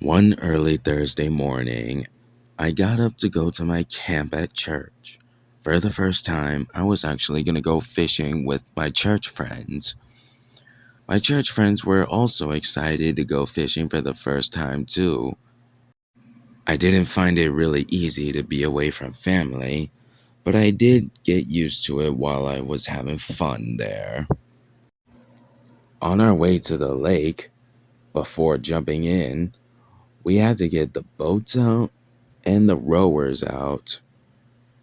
One early Thursday morning, I got up to go to my camp at church. For the first time, I was actually going to go fishing with my church friends. My church friends were also excited to go fishing for the first time, too. I didn't find it really easy to be away from family, but I did get used to it while I was having fun there. On our way to the lake, before jumping in, we had to get the boats out and the rowers out.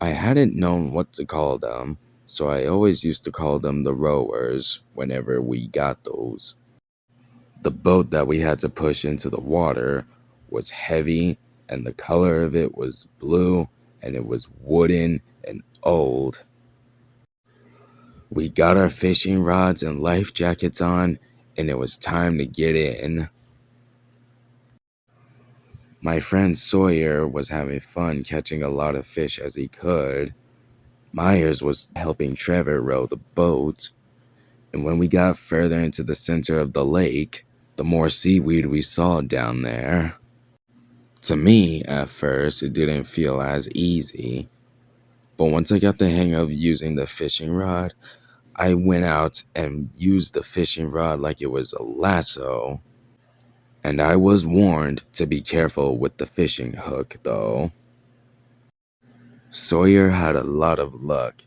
I hadn't known what to call them, so I always used to call them the rowers whenever we got those. The boat that we had to push into the water was heavy, and the color of it was blue, and it was wooden and old. We got our fishing rods and life jackets on, and it was time to get in. My friend Sawyer was having fun catching a lot of fish as he could. Myers was helping Trevor row the boat, and when we got further into the center of the lake, the more seaweed we saw down there. To me, at first, it didn't feel as easy, but once I got the hang of using the fishing rod, I went out and used the fishing rod like it was a lasso. And I was warned to be careful with the fishing hook, though. Sawyer had a lot of luck.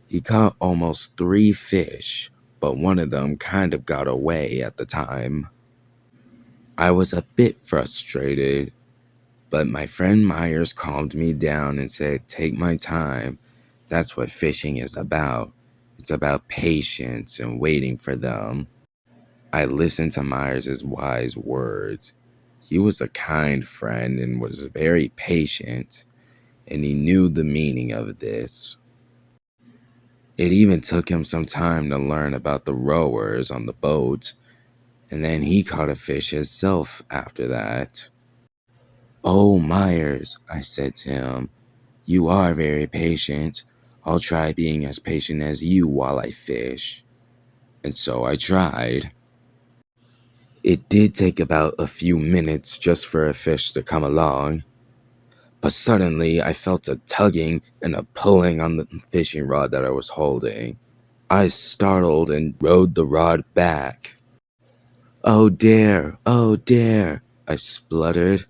He caught almost 3 fish, but one of them kind of got away at the time. I was a bit frustrated, but my friend Myers calmed me down and said, "Take my time. That's what fishing is about. It's about patience and waiting for them." I listened to Myers' wise words. He was a kind friend and was very patient, and he knew the meaning of this. It even took him some time to learn about the rowers on the boat, and then he caught a fish himself after that. "Oh, Myers," I said to him, "you are very patient. I'll try being as patient as you while I fish." And so I tried. It did take about a few minutes just for a fish to come along, but suddenly I felt a tugging and a pulling on the fishing rod that I was holding. I startled and rode the rod back. Oh dear," I spluttered,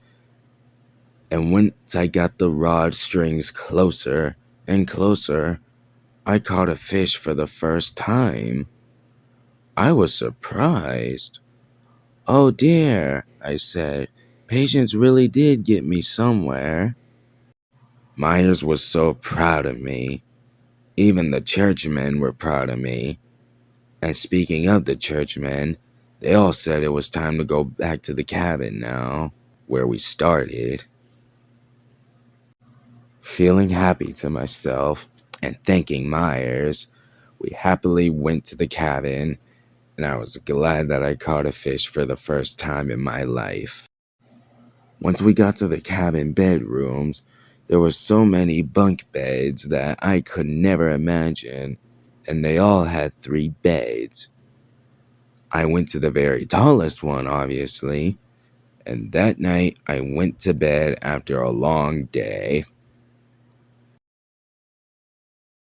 and once I got the rod strings closer and closer, I caught a fish for the first time. I was surprised. "Oh dear," I said, "patience really did get me somewhere." Myers was so proud of me. Even the churchmen were proud of me. And speaking of the churchmen, they all said it was time to go back to the cabin now, where we started. Feeling happy to myself and thanking Myers, we happily went to the cabin, and I was glad that I caught a fish for the first time in my life. Once we got to the cabin bedrooms, there were so many bunk beds that I could never imagine, and they all had 3 beds. I went to the very tallest one, obviously, and that night I went to bed after a long day.